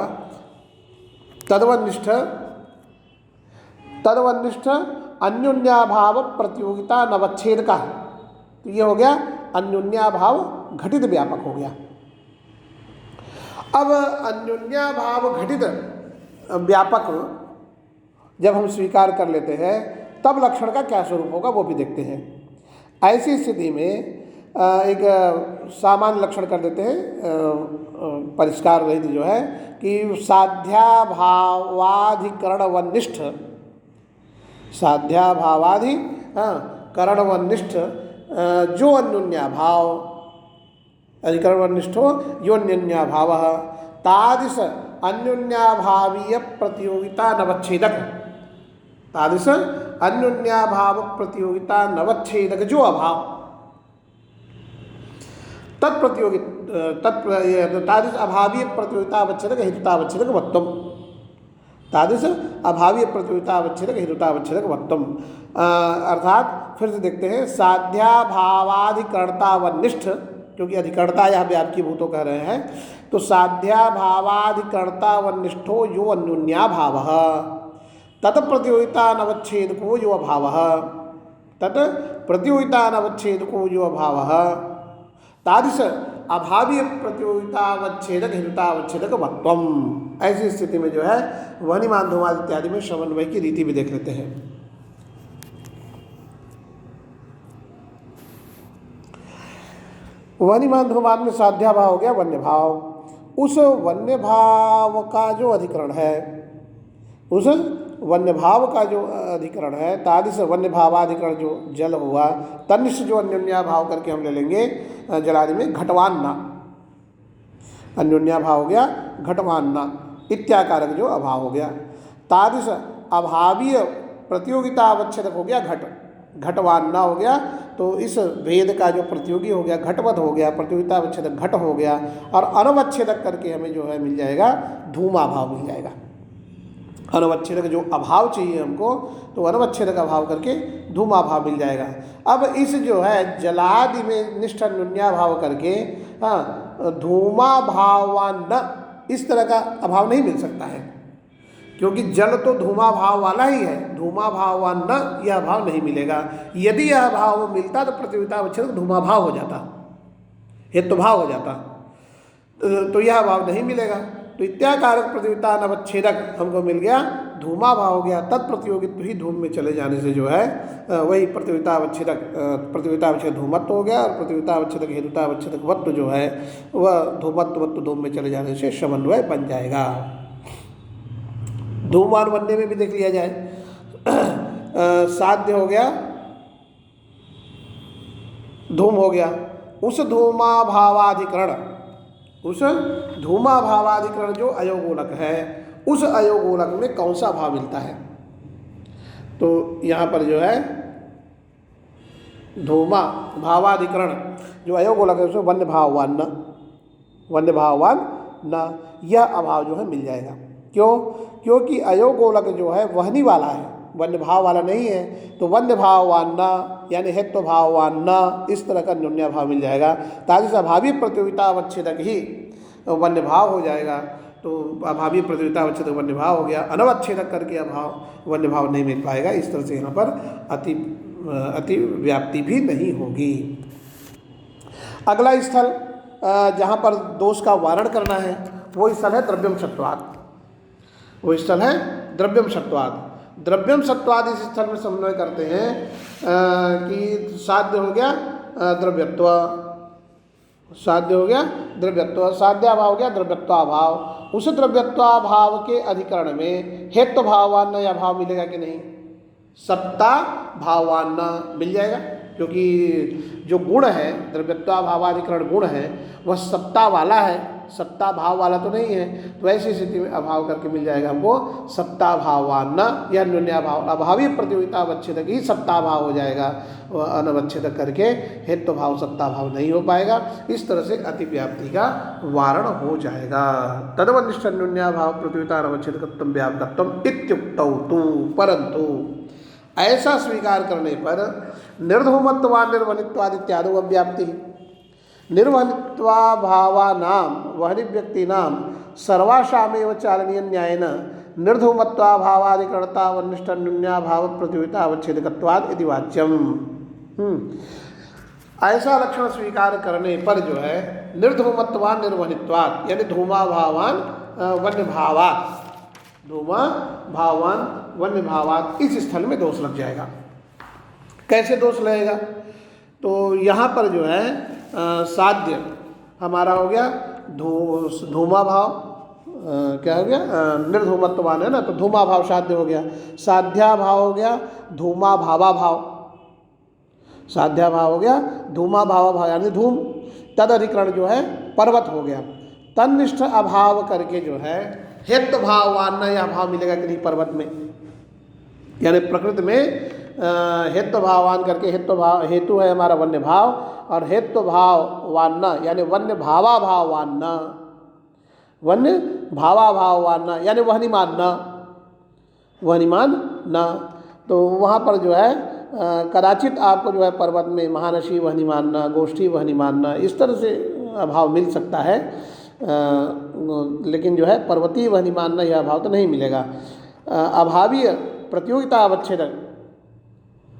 S1: तदवनिष्ठ अन्योन्याभाव प्रतियोगिता अवच्छेद का। तो ये हो गया अन्योन्याभाव घटित व्यापक हो गया। अब अन्योन्याभाव घटित व्यापक जब हम स्वीकार कर लेते हैं तब लक्षण का क्या स्वरूप होगा वो भी देखते हैं। ऐसी स्थिति में एक सामान्य लक्षण कर देते हैं, परिष्कार रहित जो है कि साध्याभावाधिकरणवनिष्ठ, साध्याभावादि करणवनिष्ठ जो अन्योन्याभाव अधिकरणवनिष्ठो यो अन्योन्याभाव तादृश अन्योन्याभावीय प्रतियोगिता नवच्छेदक, तादृश अन्योन्याभाव प्रतियोगिता नवच्छेदक जो अभाव तादृश अभावीय प्रतियोगिता अवच्छेदक हेतुता अवच्छेदक वत्तम, तादृश अभावीय प्रतियोगिता अवच्छेदक हेतुता अवच्छेदक वत्तम। अर्थात फिर से देखते हैं, साध्याभावाधिकरणतावनिष्ठ, क्योंकि अधिकरणता यह व्यापकीभूतो कह रहे हैं, तो साध्याभावाधिकरणतावनिष्ठो यो अन्योन्याभावः तत् प्रतियोगिता अवच्छेदको यो अभावः, तत् प्रतियोगिता अवच्छेदको यो अभावः तादृश अभावीय प्रतियोगितावच्छेदक हेतुतावच्छेदक वत्वम। ऐसी स्थिति में जो है वहनिमान धूमाद इत्यादि में समन्वय की रीति भी देख लेते हैं। वहनिमान धूमाद में साध्याभाव हो गया वन्य भाव। उस वन्य भाव का जो अधिकरण है, उस वन्य भाव का जो अधिकरण है, तादृश वन्य भावाधिकरण जो जल हुआ, तनिष्ठ जो अन्योन्या भाव करके हम ले लेंगे जलादि में घटवान्ना, अन्योन्या भाव हो गया घटवान्ना, इत्याकारक जो अभाव हो गया। तादृश अभावीय प्रतियोगिता अवच्छेदक हो गया घटवान्ना हो गया। तो इस भेद का जो प्रतियोगी हो गया घटवत हो गया, प्रतियोगिता अवच्छेदक घट हो गया, और अनवच्छेदक करके हमें जो है मिल जाएगा धूमा भाव मिल जाएगा। अनवच्छेदक जो अभाव चाहिए हमको, तो अनवच्छेदक अभाव करके धूमा भाव मिल जाएगा। अब इस जो है जलादि में निष्ठ अन्योन्या भाव करके धूमा भावान्न, इस तरह का अभाव नहीं मिल सकता है, क्योंकि जल तो धूमा भाव वाला ही है। धूमा भावान्न यह भाव नहीं मिलेगा। यदि यह भाव मिलता तो प्रतियोगिता अवच्छेदक धूमा भाव हो जाता, हेतु भाव हो जाता, तो यह भाव नहीं मिलेगा। तो इत्याकारक प्रतियोगिता अनवच्छेदक हमको मिल गया, धूमा भाव हो गया। तत्प्रतियोगित्व ही धूम में चले जाने से जो है वही प्रतियोगितावच्छेदक धूमत्व हो गया, और प्रतियोगितावच्छेदक हेतुतावच्छेदक वत्व जो है वह धूमत्व वत्व धूम में चले जाने से समन्वय बन जाएगा। धूमवान बनने में भी देख लिया जाए, साध्य हो गया, धूम हो गया, उस धूमा भावाधिकरण जो अयोगोलक है, उस अयोगोलक में कौन सा भाव मिलता है? तो यहाँ पर जो है धूमा भावाधिकरण जो अयोगोलक है उसमें वन्य भाववान न यह अभाव जो है मिल जाएगा। क्यों? क्योंकि अयोगोलक जो है वहनी वाला है, वन्य भाव वाला नहीं है। तो वन्य भाववान न यानी हेत्व भाववान न, इस तरह का न्यून्य भाव मिल जाएगा। ताकि अभावी प्रतियोगिता अवच्छेदक ही वन्य भाव हो जाएगा। तो अभावी प्रतियोगिता अवच्छेदक वन्य भाव हो गया, अनवच्छेदक करके अभाव वन्य भाव नहीं मिल पाएगा। इस तरह से यहाँ पर अति व्याप्ति भी नहीं होगी। अगला स्थल जहाँ पर दोष का वारण करना है वो स्थल है द्रव्यम सत्वाद। वो स्थल है द्रव्यम सत्वाद। द्रव्यम सत्वाद इस स्थल में समन्वय करते हैं कि साध्य हो गया द्रव्यत्व, साध्य हो गया द्रव्यत्व, साध्याभाव हो गया द्रव्यत्वाभाव। उस द्रव्यत्वाभाव के अधिकरण में हेत्व भाववान या भाव मिलेगा कि नहीं? सत्ता भाववान मिल जाएगा, क्योंकि जो गुण है द्रव्यत्वाभावाधिकरण गुण है वह सत्ता वाला है, सत्ता भाव वाला तो नहीं है। तो ऐसी स्थिति में अभाव करके मिल जाएगा हमको सत्ता भाववान या न्यून्याभाव। अभावी प्रतियोगिता अवच्छेदक ही सत्ता भाव हो जाएगा, अनवच्छेदक करके हेतु भाव सत्ता भाव नहीं हो पाएगा। इस तरह से अतिव्याप्ति का वारण हो जाएगा। तदवनिष्ठ न्यून्याभाव प्रतियोगिता अनवच्छेदकत्व व्यापकत्व इत्युक्तौ तु, परंतु ऐसा स्वीकार करने पर निर्धूमत्वा निर्वनित्वादित्यादो अव्याप्ति, निर्वनित्वाभावानां वहनिव्यक्तीनां सर्वासामेव चालनीय न्यायेन निर्धूमत्वाभावादिकरणता वनिष्ठ न्यून्याभाव प्रतियोगिता अवच्छेदकत्वाद इति वाच्यम। ऐसा लक्षण स्वीकार करने पर जो है निर्धूमत्वान निर्वनित्वाद यानी धूमाभावान वन्य भावात, धूमा भावान वन्य भावात, इस स्थल में दोष लग जाएगा। कैसे दोष लगेगा? तो यहाँ पर जो है साध्य हमारा हो गया धूमा भाव, क्या हो गया निर्धूमत्वान है ना, तो धूमा भाव साध्य हो गया। साध्या भाव हो गया धूमा भावा भाव, साध्या भाव हो गया धूमा भावा भाव यानी धूम। तद अधिकरण जो है पर्वत हो गया। तन्निष्ठ अभाव करके जो है हेतु भाववान यह भाव मिलेगा कि नहीं पर्वत में? यानी प्रकृति में हेतु भाववान करके हेतु है हमारा वन्य भाव, और हेतु भाववान यानी वन्य भावा भाववान, वन्य भावा भाववान यानी वहनिमान न। तो वहाँ पर जो है कदाचित आपको जो है पर्वत में महानसी वहनिमान न, गोष्ठी वहनिमान न, इस तरह से अभाव मिल सकता है, लेकिन जो है पर्वतीय वहनिमान न यह अभाव तो नहीं मिलेगा। अभावीय प्रतियोगिता अवच्छेदक,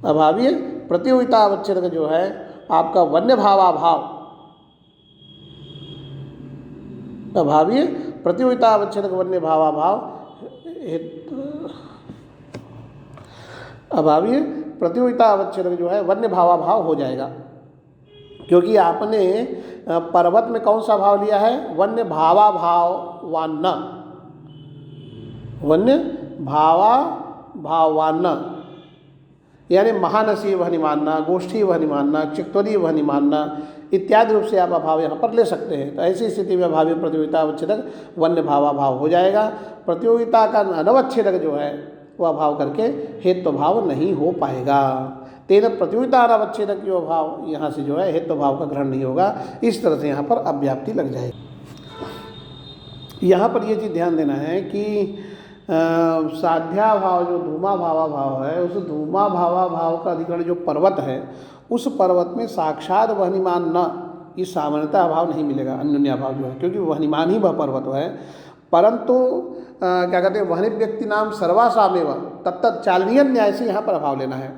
S1: अभावीय प्रतियोगिता अवच्छेदक जो है आपका वन्य भावाभाव, अभावीय प्रतियोगिता अवच्छेदक वन्य भावाभाव, अभावीय प्रतियोगिता अवच्छेदक जो है वन्य भावाभाव हो जाएगा। क्योंकि आपने पर्वत में कौन सा भाव लिया है? वन्य भावा भाववान, वन्य भावा भाववान यानी महानसी वहनिमानना, गोष्ठी वहनिमानना, चित्तवदी वहनिमानना इत्यादि रूप से आप अभाव यहाँ पर ले सकते हैं। तो ऐसी स्थिति में अभावी प्रतियोगिता अवच्छेदक वन्य भावाभाव हो जाएगा। प्रतियोगिता का अनवच्छेदक जो है वह अभाव करके हेतु भाव नहीं हो पाएगा। तेन प्रतियोगिता अनवच्छेदक जो अभाव यहाँ से जो है हेतु भाव का ग्रहण नहीं होगा। इस तरह से यहाँ पर अव्याप्ति लग जाएगी। यहाँ पर ये चीज़ ध्यान देना है कि साध्या भाव जो धूमा भावा भाव है, उस धूमा भावा भाव का अधिकरण जो पर्वत है, उस पर्वत में साक्षात वहनिमान न, इस सामान्यता अभाव नहीं मिलेगा, अन्योन्या भाव जो है, क्योंकि वहनिमान ही वह पर्वत है। परंतु क्या कहते हैं वहनि व्यक्ति नाम सर्वासामेव तत्त चालनीय न्याय से यहाँ पर अभाव लेना है।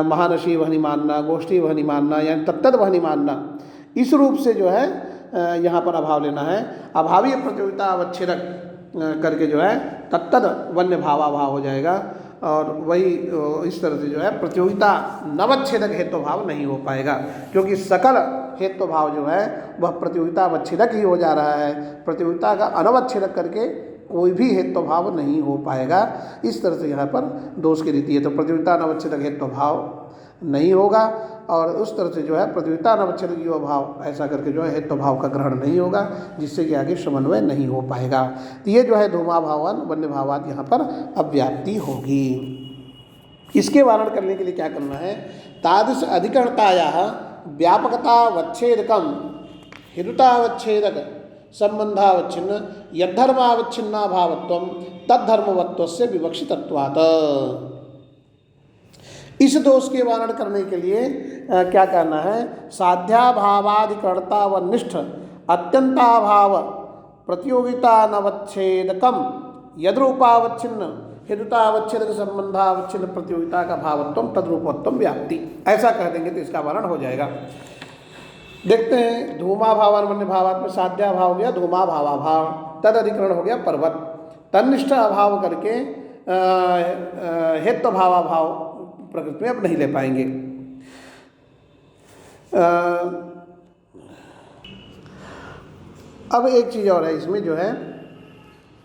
S1: महानसी वहनिमानना, गोष्ठी वहनिमानना यानी तत्त वहनिमानना, इस रूप से जो है यहाँ पर अभाव लेना है। अभावीय प्रतियोगिता अवच्छेदक करके जो है तत्तद वन्य भावाभाव हो जाएगा। और वही इस तरह से जो है प्रतियोगिता नवच्छेदक हेतु भाव नहीं हो पाएगा, क्योंकि सकल हेतु भाव जो है वह प्रतियोगिता अवच्छेदक ही हो जा रहा है। प्रतियोगिता का अनवच्छेदक करके कोई भी हेतु भाव नहीं हो पाएगा। इस तरह से यहाँ पर दोष की रीति है। तो प्रतियोगिता अनवच्छेदक हेतु भाव नहीं होगा, और उस तरह से जो है प्रतियोगिता अनवच्छेदक यो भाव ऐसा करके जो है हेतु भाव का ग्रहण नहीं होगा, जिससे कि आगे समन्वय नहीं हो पाएगा। तो ये जो है धूमा भावान वन्य भावात यहाँ पर अव्याप्ति होगी। इसके वारण करने के लिए क्या करना है? तादृश अधिकरणताया व्यापकतावच्छेदकम हेतुतावच्छेदक संबंधावच्छिन्न यद्धर्मावच्छिन्ना भावत्वम तद्धर्मवत्वस्य विवक्षितत्वात्। इस दोष के वारण करने के लिए क्या करना है? साध्याभावाधिकर्ता व निष्ठ अत्यंताभाव प्रतियोगिता नवच्छेदकम यद्रूपावच्छिन्न हेतुतावच्छेदक संबंधावच्छिन्न प्रतियोगिता का भावत्वम तद्रूपत्वम व्याप्ति, ऐसा कह देंगे तो इसका वारण हो जाएगा। देखते हैं, धूमा भावान वन्य भावात में साध्या भाव हो गया धूमा भावाभाव, तद अधिकरण हो गया पर्वत, तन्निष्ठ अभाव करके हेतु भावाभाव प्रकृति में अब नहीं ले पाएंगे। अब एक चीज़ और है इसमें जो है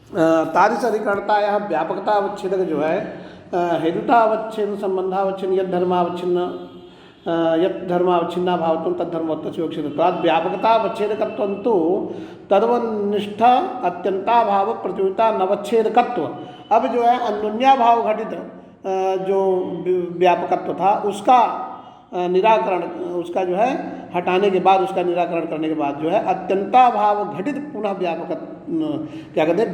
S1: तादृश अधिकरणता या व्यापकता अवच्छेदक जो है हेतुता अवच्छेद संबंधावच्छिन्न यद धर्मावच्छिन्ना भावत्वं तद्धर्मवत्व विवक्षितत्वात् व्यापकता अवच्छेदकत्वन्तु तद्वनिष्ठ अत्यंताभाव प्रतियोगिता नवच्छेदकत्व। अब जो है अन्योन्याभाव घटित जो व्यापकत्व था उसका निराकरण, उसका जो है हटाने के बाद, उसका निराकरण करने के बाद जो है अत्यंताभाव घटित पुनः क्या कहते हैं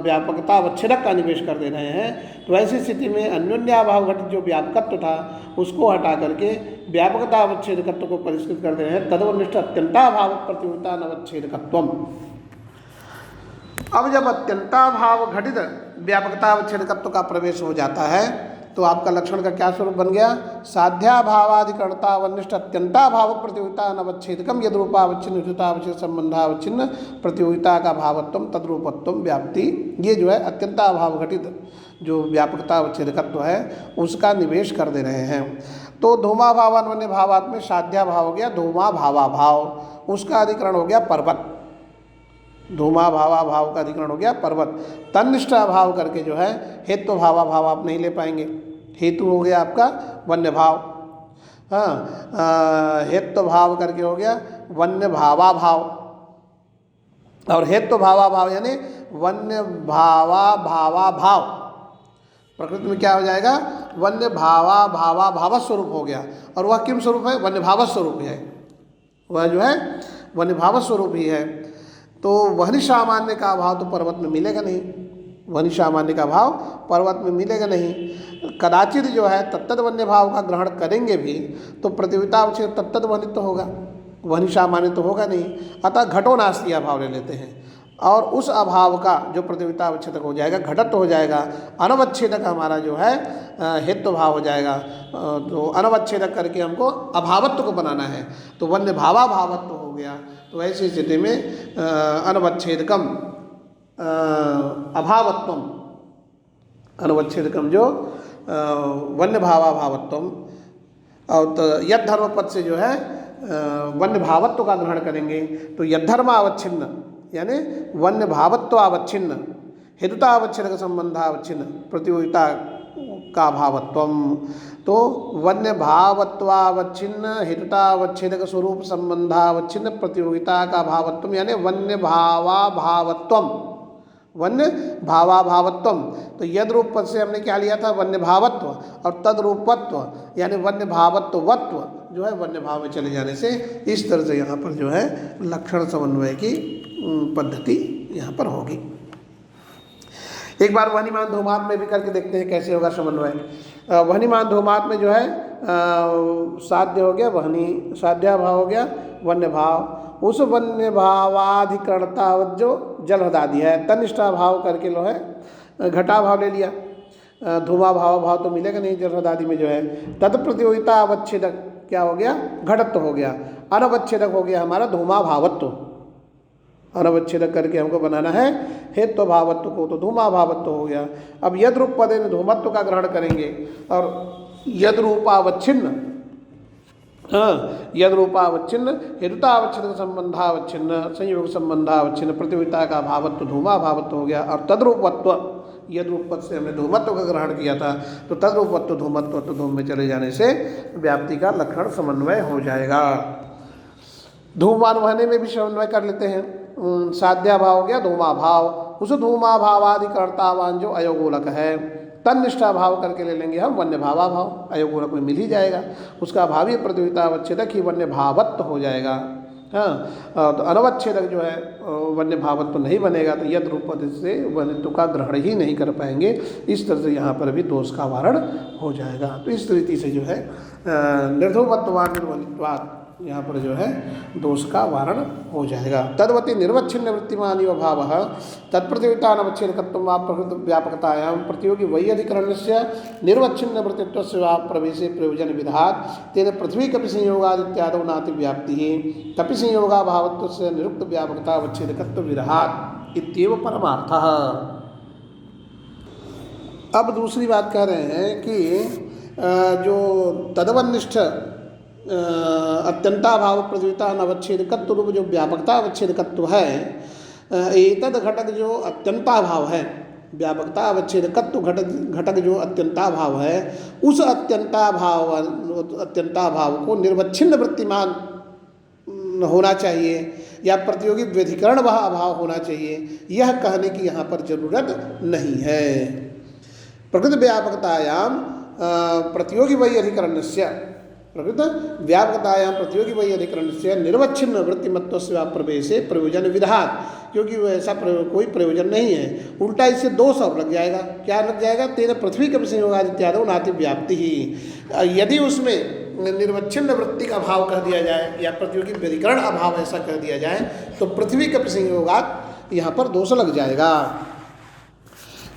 S1: व्यापकता अवच्छेदक का निवेश कर दे रहे हैं। तो ऐसी स्थिति में अन्योन्याभाव घटित जो व्यापकत्व था उसको हटा करके व्यापकता अवच्छेदकत्व को परिष्कृत कर दे रहे हैं। तदवनिष्ठ अत्यंताभाव प्रतियोगिता नवच्छेदकत्वम। अब जब अत्यंताभाव घटित व्यापकता अवच्छेदकत्व का प्रवेश हो जाता है तो आपका लक्षण का क्या स्वरूप बन गया? साध्याभावाधिकर्ता वनिष्ठ अत्यंताभाव प्रतियोगिता अनवच्छेदकम यद्रूपावच्छिन्न हेतुतावच्छेद संबंधावच्छिन्न प्रतियोगिता का भावत्वम तद्रूपत्वम व्याप्ति। ये जो है अत्यंताभाव घटित जो व्यापकता अवच्छेदकत्व है उसका निवेश कर दे रहे हैं। तो धूमा भावान वन्य भावात में साध्या भाव हो गया धूमा भावा भाव, उसका अधिकरण हो गया पर्वत, धूमा भावा भाव का अधिकरण हो गया पर्वत। तन्निष्ठ अभाव करके जो है हेतु भावा भाव आप नहीं ले पाएंगे, हेतु हो गया आपका वन्य भाव, हाँ हेतु भाव करके हो गया वन्य भावा भाव, और हेतु भावा भाव यानी वन्य भावा भावा भाव प्रकृति में क्या हो जाएगा? वन्य भावा भावा भाव स्वरूप हो गया। और वह किम स्वरूप है? वन्य भाव स्वरूप है, वह जो है वन्य भाव स्वरूप ही है। तो वहनी सामान्य का अभाव तो पर्वत में मिलेगा नहीं, वहनी सामान्य का भाव पर्वत में मिलेगा नहीं। कदाचित जो है तत्तद वन्य भाव का ग्रहण करेंगे भी तो प्रतियोगिता अवच्छेद तत्तद वनित तो होगा, वहनी सामान्य तो होगा नहीं। अतः घटो नास्ती अभाव ले लेते हैं, और उस अभाव का जो प्रतियोगिता अवच्छेदक हो जाएगा घटत्व हो जाएगा। अनवच्छेदक हमारा जो है हेतु भाव हो जाएगा। तो अनवच्छेदक करके हमको अभावत्व को बनाना है, तो वन्य भावा भावत्व हो गया। तो ऐसी स्थिति में अनवच्छेदकम अभावत्वम, अनवच्छेदकम जो वन्य भावा भावत्वम, और तो यद धर्म पद से जो है वन्य भावत्व का ग्रहण करेंगे तो यद्धर्मावच्छिन्न यानी वन्य भावत्वावच्छिन्न हेतुतावच्छेदक संबंधावच्छिन्न प्रतियोगिता का भावत्वम। तो वन्य भावत्वावच्छिन्न हेतुतावच्छेदक स्वरूप संबंधावच्छिन्न प्रतियोगिता का भावत्वम यानी वन्य भावा भावत्वम, वन्य भावा भावत्वम। तो यद रूप पद से हमने क्या लिया था? वन्य भावत्व, और तद रूपत्व यानी वन्य भावत्वत्व जो है वन्य भाव में चले जाने से इस तरह से यहाँ पर जो है लक्षण समन्वय की पद्धति यहाँ पर होगी। एक बार वहनीमान धूमात में भी करके देखते हैं कैसे होगा समन्वय। वहनीमान धूमात में जो है साध्य हो गया वहनी, साध्या भाव हो गया वन्य भाव, उस वन्य भावाधिकरणता जो जल हृदादि है तनिष्ठा भाव करके लो है घटा भाव ले लिया। धूमा भाव भाव तो मिलेगा नहीं जल हृदादि में जो है। तद प्रतियोगिता अवच्छेदक क्या हो गया? घटत्व हो गया। अनवच्छेदक हो गया हमारा धूमा भावत्व, अनवच्छेदक करके हमको बनाना है हेत्व भावत्व को, तो धूमा भावत्व हो गया। अब यद रूप पदे में धूमत्व का ग्रहण करेंगे और यद रूपावच्छिन्न, यद रूपावच्छिन्न हेतुतावच्छिन्न संबंधावच्छिन्न संयोग संबंधावच्छिन्न प्रतियोगिता का भावत्व धूमा भावत्व हो गया। और तद्रूपत्व, यद रूप पद से हमने धूमत्व का ग्रहण किया था, तो तद्रूपत्व धूमत्व तो धूम में चले जाने से व्याप्ति का लक्षण समन्वय हो जाएगा। धूमान वहने में भी समन्वय कर लेते हैं। साध्या भाव हो गया धूमा भाव, उस धूमा भावाधिकर्तावान जो अयोगोलक है, तन्निष्ठा भाव करके ले लेंगे हम वन्य भावा भाव, अयोगोलक में मिल ही जाएगा, उसका भावी प्रतियोगितावच्छेदक ही वन्य भावत्व हो जाएगा। हाँ, तो अनवच्छेदक जो है वन्य भावत्व नहीं बनेगा, तो यद रूप पद से वन्यत्व का ग्रहण ही नहीं कर पाएंगे। इस तरह से यहाँ पर भी दोष का वारण हो जाएगा। तो इस रीति से जो है निर्धूमत्वान निर्वनित्वात् यहाँ पर जो है दोष का वारण हो जाएगा। तद्वती निर्वच्छिन्न वृत्तिमान भाव तत्प्रतियोगितानवच्छेदकत्वं वा प्रकृत व्यापकतायां प्रतियोगी वैयधिकरणस्य निर्वच्छिन्न वृत्तित्वस्य वा प्रवेशे प्रयोजन विधात् तेन पृथ्वी कपि संयोगादित्यादौ नाति व्याप्तिः कपि संयोगाभावत्वस्य निरुक्त व्यापकतावच्छेदकत्व विरहात् इत्येव परमार्थः। अब दूसरी बात कह रहे हैं कि जो तदवनिष्ठ अत्यंताभाव प्रतियोगिता अनवच्छेदकत्व रूप जो व्यापकता अवच्छेदकत्व है, एतद घटक जो अत्यंताभाव है, व्यापकता अवच्छेदकत्व घटक जो अत्यंताभाव है, उस अत्यंताभाव को निर्वच्छिन्न वृत्तिमान होना चाहिए या प्रतियोगी व्यधिकरण वह अभाव होना चाहिए, यह कहने की यहाँ पर जरूरत नहीं है। प्रकृत व्यापकतायाम प्रतियोगी वैयधिकरणस्य प्रकृत व्यापकतायां प्रतियोगी वैयधिकरणस्य निर्वच्छिन्न वृत्तिमत्वस्य प्रवेशे प्रयोजन विधात्, क्योंकि वो ऐसा कोई प्रयोजन नहीं है, उल्टा इससे दोष और लग जाएगा। क्या लग जाएगा? तेन पृथ्वी कपि संयोगादित्यादौ नाति व्याप्ति ही। यदि उसमें निर्वच्छिन्न वृत्ति का अभाव कह दिया जाए या प्रतियोगी व्यधिकरण अभाव ऐसा कह दिया जाए, तो पृथ्वी कपि संयोगात यहाँ पर दोष लग जाएगा।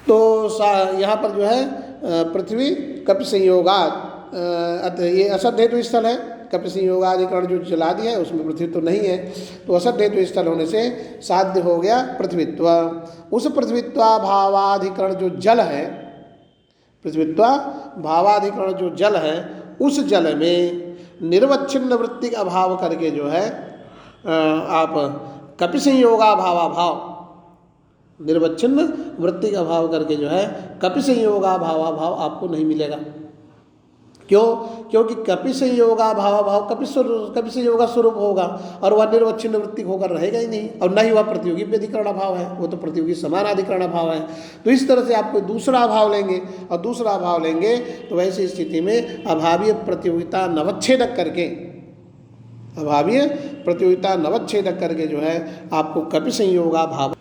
S1: तो यहाँ पर जो है पृथ्वी कपि संयोगात, ये असद हेतु स्थल है, कपि संयोगाधिकरण जो चला दिया है उसमें पृथ्वी तो नहीं है, तो असद हेतु स्थल होने से साध्य हो गया पृथ्वीत्व। उस पृथ्वीत्वा भावाधिकरण जो जल है, पृथ्वीत्वा भावाधिकरण जो जल है, उस जल में निर्वच्छिन्न वृत्ति का अभाव करके जो है आप कपि संयोगा भावा भाव, निर्वच्छिन्न वृत्ति का अभाव करके जो है कपि संयोगा भावा भाव आपको नहीं मिलेगा। क्यों? क्योंकि कपि संयोगा भावा भाव कपि संयोगा स्वरूप होगा और वह निर्वच्छिन्न वृत्ति होकर रहेगा ही नहीं, और न ही वह प्रतियोगी व्यधिकरण भाव है, वो तो प्रतियोगी समानाधिकरण भाव है। तो इस तरह से आप कोई दूसरा भाव लेंगे और दूसरा भाव लेंगे तो वैसी स्थिति में अभावीय प्रतियोगिता नवच्छेदक करके, अभावीय प्रतियोगिता नवच्छेदक करके जो है आपको कपि संयोगा भाव,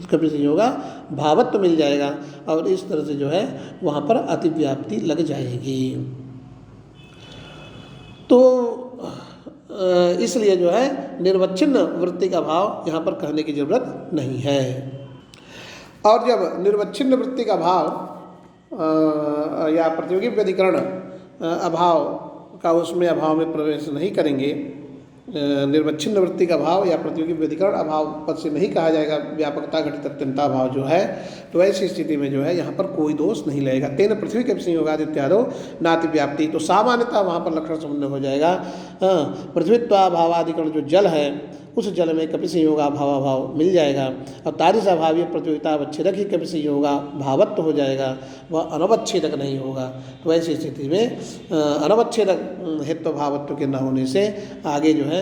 S1: कपि संयोगा भावत्व मिल जाएगा और इस तरह से जो है वहाँ पर अतिव्याप्ति लग जाएगी। तो इसलिए जो है निर्वच्छिन्न वृत्ति का भाव यहाँ पर कहने की जरूरत नहीं है। और जब निर्वच्छिन्न वृत्ति का भाव या प्रतियोगी व्यधिकरण अभाव का उसमें अभाव में प्रवेश नहीं करेंगे, निर्वच्छिन्न वृत्ति का भाव या प्रतियोगी व्यधिकरण अभाव पद से नहीं कहा जाएगा व्यापकता घटित अत्यंता भाव जो है, तो ऐसी स्थिति में जो है यहाँ पर कोई दोष नहीं लगेगा। तेन पृथ्वी कपि संयोगादित्यादौ नाति व्याप्ति, तो सामान्यतः वहाँ पर लक्षण संबंध हो जाएगा। पृथ्वीत्वा भावाधिकरण जो जल है उस जल में कपि संयोगा भावाभाव मिल जाएगा और तारिस अभावीय प्रतियोगिता अवच्छेदक ही कपि संयोगा भावत्व हो जाएगा, वह अनवच्छेदक नहीं होगा। तो ऐसी स्थिति में अनवच्छेदक हेत्व भावत्व के न होने से आगे जो है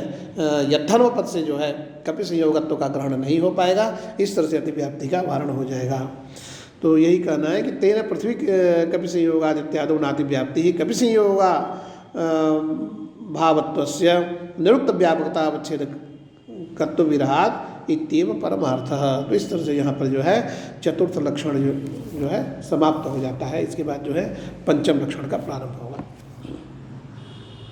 S1: यथर्व पद से जो है कपि संयोगत्व का ग्रहण नहीं हो पाएगा, इस तरह से अतिव्याप्ति का वारण हो जाएगा। तो यही कहना है कि तेन पृथ्वी कपि संयोगादित्यादौ नाति व्याप्ति ही कपि संयोगा भावत्वस्य निरुक्त व्यापकता अवच्छेदक कत्व विरहात् इत्येव परमार्थः। तो इस तरह से यहाँ पर जो है चतुर्थ लक्षण जो है समाप्त हो जाता है। इसके बाद जो है पंचम लक्षण का प्रारंभ होगा।